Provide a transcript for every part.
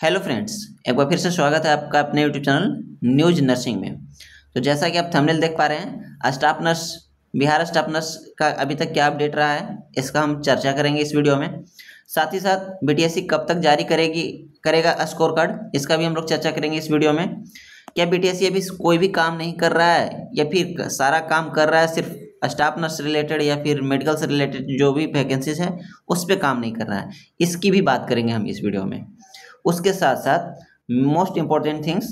Hello friends, एक बार फिर से स्वागत है आपका अपने यूट्यूब चैनल न्यूज नर्सिंग में। तो जैसा कि आप थंबनेल देख पा रहे हैं, staff nurse Bihar staff nurse का अभी तक क्या अपडेट रहा है, इसका हम चर्चा करेंगे इस वीडियो में। साथ ही साथ बीटीएससी कब तक जारी करेगा स्कोर कार्ड, इसका भी हम लोग चर्चा करेंगे इस वीडियो में। क्या बीटीएससी अभी कोई भी काम नहीं कर रहा है या फिर सारा काम कर रहा है, सिर्फ स्टाफ नर्स रिलेटेड या फिर मेडिकल से रिलेटेड जो भी वैकेंसीज है उस पर काम नहीं कर रहा है, इसकी भी बात करेंगे हम इस वीडियो में। उसके साथ साथ मोस्ट इम्पॉर्टेंट थिंग्स,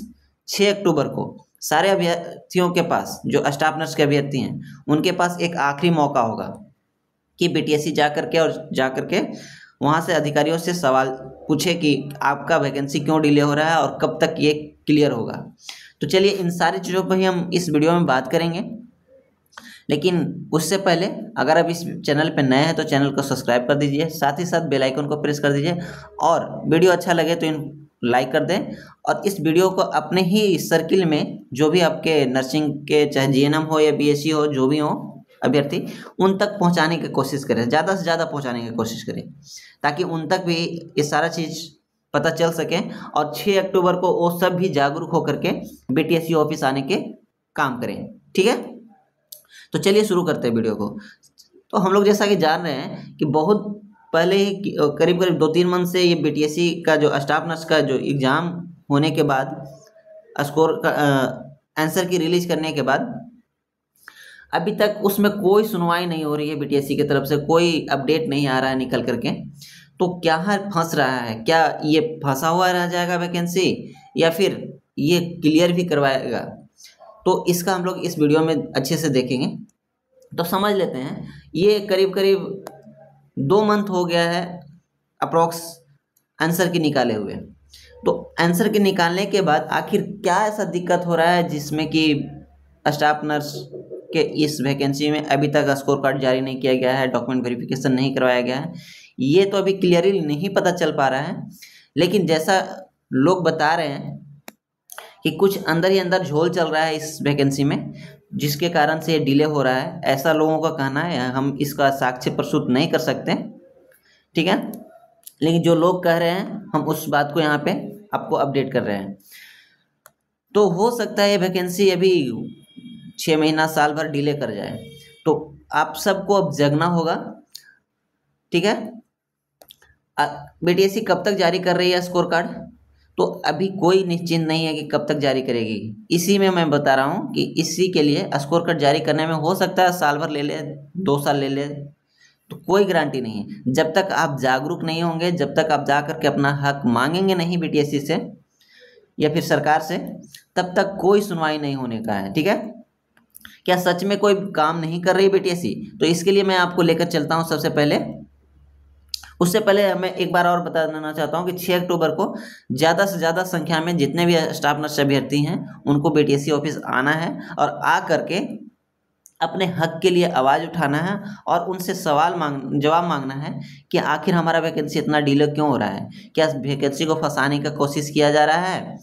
6 अक्टूबर को सारे अभ्यर्थियों के पास, जो स्टाफ नर्स के अभ्यर्थी हैं उनके पास एक आखिरी मौका होगा कि बीटीएससी जा करके वहाँ से अधिकारियों से सवाल पूछे कि आपका वैकेंसी क्यों डिले हो रहा है और कब तक ये क्लियर होगा। तो चलिए इन सारी चीज़ों पर ही हम इस वीडियो में बात करेंगे। लेकिन उससे पहले अगर आप इस चैनल पर नए हैं तो चैनल को सब्सक्राइब कर दीजिए, साथ ही साथ बेल आइकन को प्रेस कर दीजिए और वीडियो अच्छा लगे तो लाइक कर दें। और इस वीडियो को अपने ही सर्किल में जो भी आपके नर्सिंग के, चाहे जीएनएम हो या बीएससी हो, जो भी हो अभ्यर्थी, उन तक पहुंचाने की कोशिश करें, ज़्यादा से ज़्यादा पहुंचाने की कोशिश करें ताकि उन तक भी ये सारा चीज़ पता चल सके और 6 अक्टूबर को वो सब भी जागरूक होकर के बीटीएससी ऑफिस आने के काम करें। ठीक है, तो चलिए शुरू करते हैं वीडियो को। तो हम लोग जैसा कि जान रहे हैं कि बहुत पहले ही करीब 2-3 मंथ से ये बीटीएससी का जो स्टाफ नर्स का जो एग्ज़ाम होने के बाद, स्कोर का आंसर की रिलीज करने के बाद अभी तक उसमें कोई सुनवाई नहीं हो रही है, बीटीएससी की तरफ से कोई अपडेट नहीं आ रहा है निकल करके। तो क्या फंस रहा है, क्या ये फंसा हुआ रह जाएगा वैकेंसी या फिर ये क्लियर भी करवाएगा, तो इसका हम लोग इस वीडियो में अच्छे से देखेंगे। तो समझ लेते हैं, ये करीब 2 मंथ हो गया है अप्रॉक्स आंसर की निकाले हुए। तो आंसर के निकालने के बाद आखिर क्या ऐसा दिक्कत हो रहा है जिसमें कि स्टाफ नर्स के इस वैकेंसी में अभी तक स्कोर कार्ड जारी नहीं किया गया है, डॉक्यूमेंट वेरिफिकेशन नहीं करवाया गया है, ये तो अभी क्लियरली नहीं पता चल पा रहा है। लेकिन जैसा लोग बता रहे हैं कि कुछ अंदर ही अंदर झोल चल रहा है इस वैकेंसी में, जिसके कारण से ये डिले हो रहा है, ऐसा लोगों का कहना है। हम इसका साक्ष्य प्रस्तुत नहीं कर सकते, ठीक है, लेकिन जो लोग कह रहे हैं हम उस बात को यहाँ पे आपको अपडेट कर रहे हैं। तो हो सकता है ये वैकेंसी अभी 6 महीना साल भर डिले कर जाए, तो आप सबको अब जगना होगा। ठीक है, बीटीएससी कब तक जारी कर रही है स्कोर कार्ड, तो अभी कोई निश्चिंत नहीं है कि कब तक जारी करेगी। इसी में मैं बता रहा हूँ कि इसी के लिए स्कोर कार्ड जारी करने में हो सकता है साल भर ले ले, 2 साल ले ले, तो कोई गारंटी नहीं है। जब तक आप जागरूक नहीं होंगे, जब तक आप जा करके अपना हक मांगेंगे नहीं बीटीएससी से या फिर सरकार से, तब तक कोई सुनवाई नहीं होने का है। ठीक है, क्या सच में कोई काम नहीं कर रही बीटीएससी? तो इसके लिए मैं आपको लेकर चलता हूँ सबसे पहले। उससे पहले मैं एक बार और बता देना चाहता हूँ कि 6 अक्टूबर को ज़्यादा से ज़्यादा संख्या में जितने भी स्टाफ नर्स अभ्यर्थी हैं उनको बीटीएससी ऑफिस आना है और आ करके अपने हक के लिए आवाज़ उठाना है और उनसे जवाब मांगना है कि आखिर हमारा वैकेंसी इतना डिले क्यों हो रहा है। क्या वैकेंसी को फंसाने का कोशिश किया जा रहा है,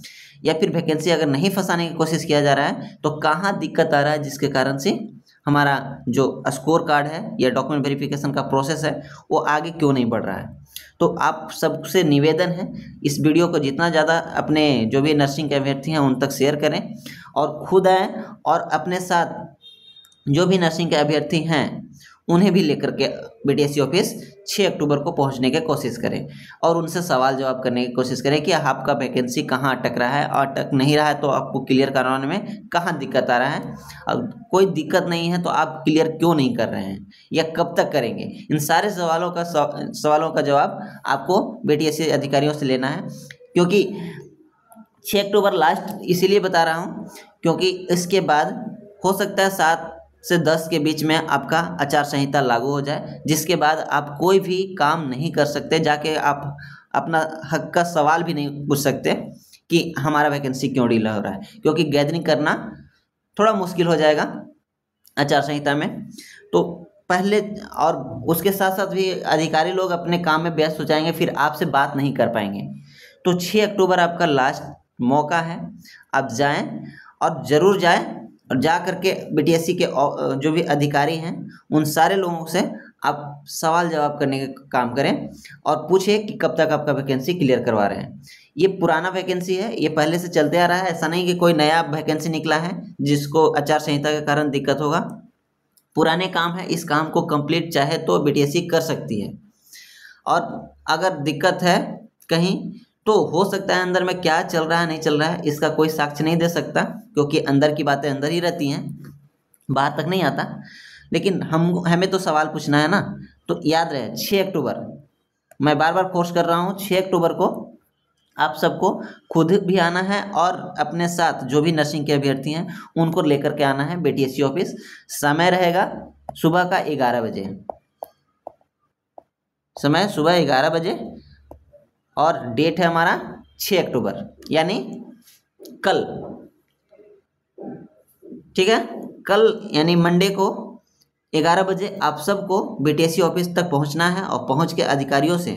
या फिर वैकेंसी अगर नहीं फंसाने की कोशिश किया जा रहा है तो कहाँ दिक्कत आ रहा है जिसके कारण से हमारा जो स्कोर कार्ड है या डॉक्यूमेंट वेरिफिकेशन का प्रोसेस है वो आगे क्यों नहीं बढ़ रहा है। तो आप सबसे निवेदन है, इस वीडियो को जितना ज़्यादा अपने जो भी नर्सिंग के अभ्यर्थी हैं उन तक शेयर करें और खुद आएँ और अपने साथ जो भी नर्सिंग के अभ्यर्थी हैं उन्हें भी लेकर के बीटीएससी ऑफिस 6 अक्टूबर को पहुंचने की कोशिश करें और उनसे सवाल जवाब करने की कोशिश करें कि आपका वैकेंसी कहां अटक रहा है, और अटक नहीं रहा है तो आपको क्लियर करवाने में कहां दिक्कत आ रहा है, और कोई दिक्कत नहीं है तो आप क्लियर क्यों नहीं कर रहे हैं या कब तक करेंगे। इन सारे सवालों का जवाब आपको बीटीएससी अधिकारियों से लेना है, क्योंकि 6 अक्टूबर लास्ट इसीलिए बता रहा हूँ क्योंकि इसके बाद हो सकता है 7 से 10 के बीच में आपका आचार संहिता लागू हो जाए, जिसके बाद आप कोई भी काम नहीं कर सकते, जाके आप अपना हक का सवाल भी नहीं पूछ सकते कि हमारा वैकेंसी क्यों डिले हो रहा है, क्योंकि गैदरिंग करना थोड़ा मुश्किल हो जाएगा आचार संहिता में। तो पहले और उसके साथ साथ भी अधिकारी लोग अपने काम में व्यस्त हो जाएंगे, फिर आपसे बात नहीं कर पाएंगे। तो 6 अक्टूबर आपका लास्ट मौका है, आप जाएं और ज़रूर जाएं और जा करके बीटीएससी के जो भी अधिकारी हैं उन सारे लोगों से आप सवाल जवाब करने का काम करें और पूछे कि कब तक आपका वैकेंसी क्लियर करवा रहे हैं। ये पुराना वैकेंसी है, ये पहले से चलते आ रहा है, ऐसा नहीं कि कोई नया वैकेंसी निकला है जिसको आचार संहिता के कारण दिक्कत होगा। पुराने काम है, इस काम को कंप्लीट चाहे तो बीटीएससी कर सकती है। और अगर दिक्कत है कहीं तो हो सकता है अंदर में क्या चल रहा है नहीं चल रहा है इसका कोई साक्ष्य नहीं दे सकता, क्योंकि अंदर की बातें अंदर ही रहती हैं, बाहर तक नहीं आता। लेकिन हमें तो सवाल पूछना है ना। तो याद रहे 6 अक्टूबर, मैं बार बार फोर्स कर रहा हूँ, 6 अक्टूबर को आप सबको खुद भी आना है और अपने साथ जो भी नर्सिंग के अभ्यर्थी हैं उनको लेकर के आना है बीटीएससी ऑफिस। समय रहेगा सुबह का 11 बजे, समय सुबह 11 बजे, और डेट है हमारा 6 अक्टूबर यानी कल। ठीक है, कल यानी मंडे को 11 बजे आप सबको बीटीएससी ऑफिस तक पहुंचना है और पहुंच के अधिकारियों से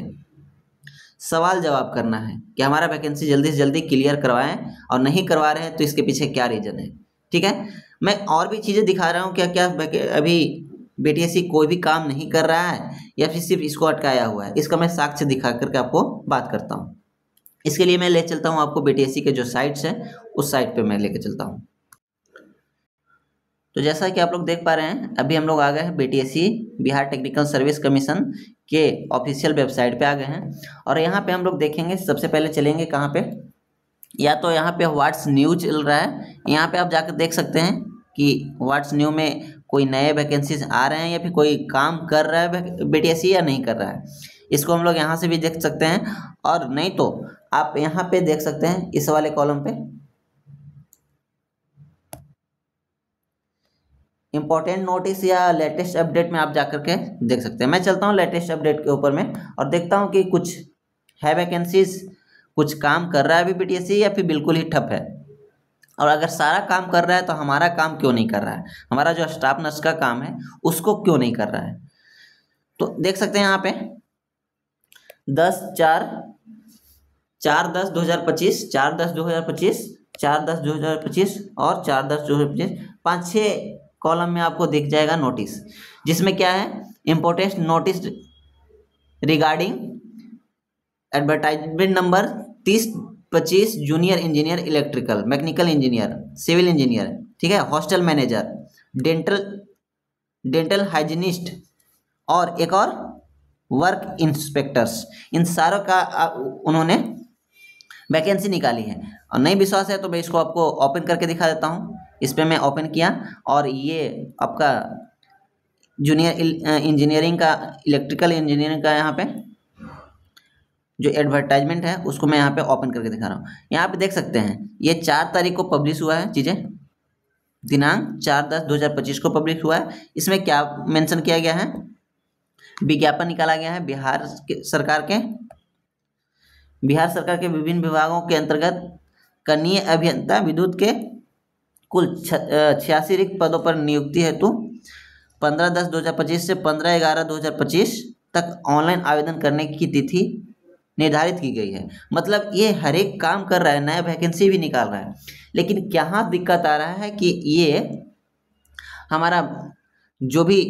सवाल जवाब करना है कि हमारा वैकेंसी जल्दी से जल्दी क्लियर करवाएं, और नहीं करवा रहे हैं तो इसके पीछे क्या रीज़न है। ठीक है, मैं और भी चीज़ें दिखा रहा हूँ क्या क्या अभी बीटीएससी कोई भी काम नहीं कर रहा है या फिर सिर्फ इसको अटकाया हुआ है, इसका मैं साक्ष्य दिखा करके आपको बात करता हूँ। इसके लिए मैं ले चलता हूँ आपको बीटीएससी के जो साइट्स हैं उस साइट पे मैं लेके चलता हूँ। तो जैसा कि आप लोग देख पा रहे हैं, अभी हम लोग आ गए हैं BTSC Bihar technical service commission के ऑफिशियल वेबसाइट पे आ गए हैं। और यहाँ पे हम लोग देखेंगे, सबसे पहले चलेंगे कहाँ पे, या तो यहाँ पे व्हाट्स न्यू चल रहा है, यहाँ पे आप जाकर देख सकते हैं कि व्हाट्स न्यू में कोई नए वैकेंसीज आ रहे हैं या फिर कोई काम कर रहा है बीटीएससी या नहीं कर रहा है। इसको हम लोग यहाँ से भी देख सकते हैं, और नहीं तो आप यहाँ पे देख सकते हैं इस वाले कॉलम पे इंपॉर्टेंट नोटिस या लेटेस्ट अपडेट में आप जाकर के देख सकते हैं। मैं चलता हूँ लेटेस्ट अपडेट के ऊपर में और देखता हूँ कि कुछ है वैकेंसीज, कुछ काम कर रहा है अभी बीटीएससी या फिर बिल्कुल ही ठप है। और अगर सारा काम कर रहा है तो हमारा काम क्यों नहीं कर रहा है, हमारा जो स्टाफ नर्स का काम है उसको क्यों नहीं कर रहा है। तो देख सकते हैं यहाँ पे 4/10/2025, 4/10/2025, 4/10/2025 और 4/10/2025, 5-6 कॉलम में आपको दिख जाएगा नोटिस, जिसमें क्या है, important notice regarding advertisement number 3025 junior engineer electrical, mechanical engineer, civil engineer, ठीक है, हॉस्टल मैनेजर, डेंटल हाइजीनिस्ट और एक और वर्क इंस्पेक्टर्स, इन सारों का उन्होंने वैकेंसी निकाली है। और नहीं विश्वास है तो मैं इसको आपको ओपन करके दिखा देता हूँ। इस पर मैं ओपन किया और ये आपका जूनियर इंजीनियरिंग का, इलेक्ट्रिकल इंजीनियरिंग का यहाँ पे जो एडवर्टाइजमेंट है उसको मैं यहाँ पे ओपन करके दिखा रहा हूँ। यहाँ पे देख सकते हैं ये 4 तारीख को पब्लिश हुआ है, चीज़ें दिनांक 4/10/2025 को पब्लिश हुआ है। इसमें क्या मेंशन किया गया है, विज्ञापन निकाला गया है बिहार सरकार के विभिन्न विभागों के अंतर्गत कनीय अभियंता विद्युत के कुल 86 रिक्त पदों पर नियुक्ति हेतु 15/10/2025 से 15/11/2025 तक ऑनलाइन आवेदन करने की तिथि निर्धारित की गई है। मतलब ये हर एक काम कर रहा है, नया वैकेंसी भी निकाल रहा है, लेकिन यहाँ दिक्कत आ रहा है कि ये हमारा जो भी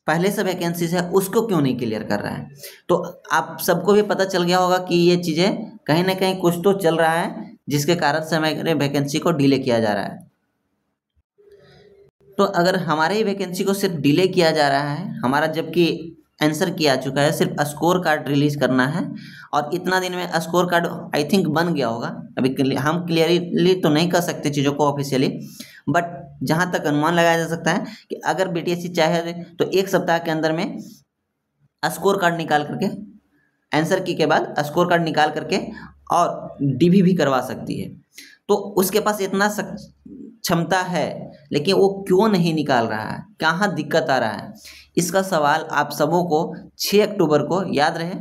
पहले से वैकेंसीज है उसको क्यों नहीं क्लियर कर रहा है। तो आप सबको भी पता चल गया होगा कि ये चीज़ें कहीं ना कहीं कुछ तो चल रहा है जिसके कारण से हमारे वैकेंसी को डिले किया जा रहा है। तो अगर हमारे ही वैकेंसी को सिर्फ डिले किया जा रहा है, हमारा जबकि आंसर किया चुका है, सिर्फ स्कोर कार्ड रिलीज करना है, और इतना दिन में स्कोर कार्ड आई थिंक बन गया होगा। अभी हम क्लियरली तो नहीं कर सकते चीज़ों को ऑफिशियली, बट जहाँ तक अनुमान लगाया जा सकता है कि अगर बीटीएससी चाहे तो 1 सप्ताह के अंदर में स्कोर कार्ड निकाल करके, आंसर की के बाद स्कोर कार्ड निकाल करके और डीवी भी करवा सकती है। तो उसके पास इतना क्षमता है, लेकिन वो क्यों नहीं निकाल रहा है, कहाँ दिक्कत आ रहा है, इसका सवाल आप सबों को 6 अक्टूबर को याद रहे,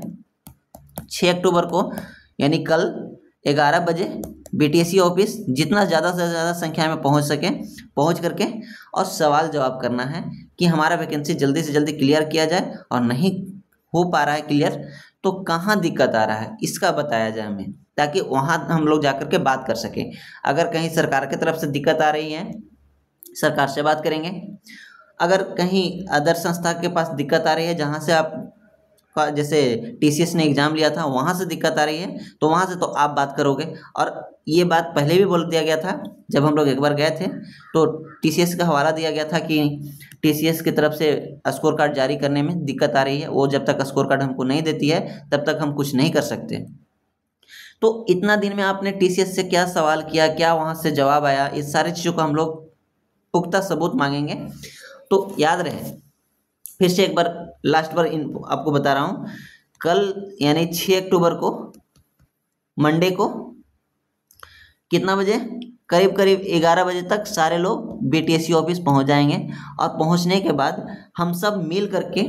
6 अक्टूबर को यानी कल 11 बजे बीटीएससी ऑफिस जितना ज़्यादा से ज़्यादा संख्या में पहुँच करके और सवाल जवाब करना है कि हमारा वैकेंसी जल्दी से जल्दी क्लियर किया जाए, और नहीं हो पा रहा है क्लियर तो कहाँ दिक्कत आ रहा है इसका बताया जाए हमें, ताकि वहाँ हम लोग जाकर के बात कर सकें। अगर कहीं सरकार की तरफ से दिक्कत आ रही है, सरकार से बात करेंगे, अगर कहीं अदर संस्था के पास दिक्कत आ रही है जहाँ से आप का जैसे टीसीएस ने एग्ज़ाम लिया था वहाँ से दिक्कत आ रही है तो वहाँ से तो आप बात करोगे। और ये बात पहले भी बोल दिया गया था, जब हम लोग एक बार गए थे तो टीसीएस का हवाला दिया गया था कि टीसीएस की तरफ से स्कोर कार्ड जारी करने में दिक्कत आ रही है, वो जब तक स्कोर कार्ड हमको नहीं देती है तब तक हम कुछ नहीं कर सकते। तो इतना दिन में आपने टीसीएस से क्या सवाल किया, क्या वहाँ से जवाब आया, इस सारी चीज़ों को हम लोग पुख्ता सबूत मांगेंगे। तो याद रहे, फिर से एक बार लास्ट बार आपको बता रहा हूँ, कल यानी 6 अक्टूबर को मंडे को कितना बजे, करीब करीब 11 बजे तक सारे लोग बीटीएससी ऑफिस पहुँच जाएंगे। और पहुँचने के बाद हम सब मिल करके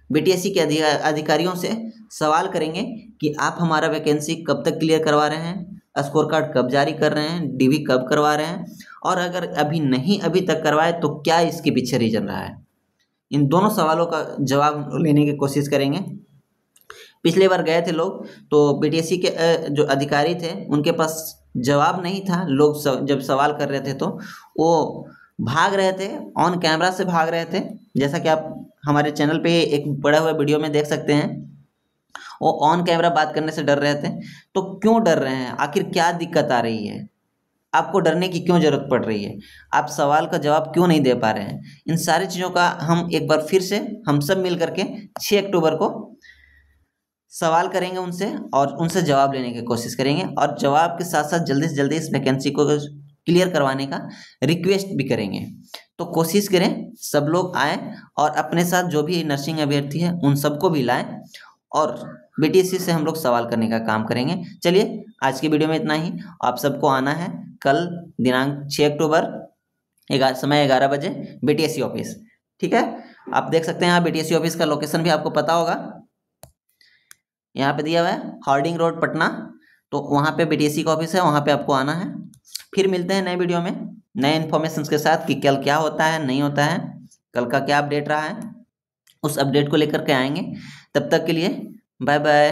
बीटीएससी के अधिकारियों से सवाल करेंगे कि आप हमारा वैकेंसी कब तक क्लियर करवा रहे हैं, स्कोर कार्ड कब जारी कर रहे हैं, डीवी कब करवा रहे हैं, और अगर अभी तक करवाए तो क्या इसके पीछे रीजन रहा है। इन दोनों सवालों का जवाब लेने की कोशिश करेंगे। पिछले बार गए थे लोग तो बीटीएससी के जो अधिकारी थे उनके पास जवाब नहीं था। लोग जब सवाल कर रहे थे तो वो भाग रहे थे, ऑन कैमरा से भाग रहे थे, जैसा कि आप हमारे चैनल पे एक बड़ा हुआ वीडियो में देख सकते हैं। वो ऑन कैमरा बात करने से डर रहे थे। तो क्यों डर रहे हैं, आखिर क्या दिक्कत आ रही है, आपको डरने की क्यों ज़रूरत पड़ रही है, आप सवाल का जवाब क्यों नहीं दे पा रहे हैं। इन सारी चीज़ों का हम एक बार फिर से हम सब मिल करके 6 अक्टूबर को सवाल करेंगे उनसे और उनसे जवाब लेने की कोशिश करेंगे, और जवाब के साथ साथ जल्दी से जल्दी इस वैकेंसी को क्लियर करवाने का रिक्वेस्ट भी करेंगे। तो कोशिश करें सब लोग आएँ और अपने साथ जो भी नर्सिंग अभ्यर्थी है उन सबको भी लाएँ और बीटीएससी से हम लोग सवाल करने का काम करेंगे। चलिए आज की वीडियो में इतना ही। आप सबको आना है कल दिनांक 6 अक्टूबर समय 11 बजे बीटीएससी ऑफिस, ठीक है। आप देख सकते हैं यहाँ बीटीएससी ऑफिस का लोकेशन भी आपको पता होगा, यहाँ पे दिया हुआ है हार्डिंग रोड पटना। तो वहाँ पे बीटीएससी का ऑफिस है, वहाँ पे आपको आना है। फिर मिलते हैं नए वीडियो में नए इन्फॉर्मेशन के साथ कि कल क्या होता है नहीं होता है, कल का क्या अपडेट रहा है, उस अपडेट को लेकर के आएंगे। तब तक के लिए बाय बाय।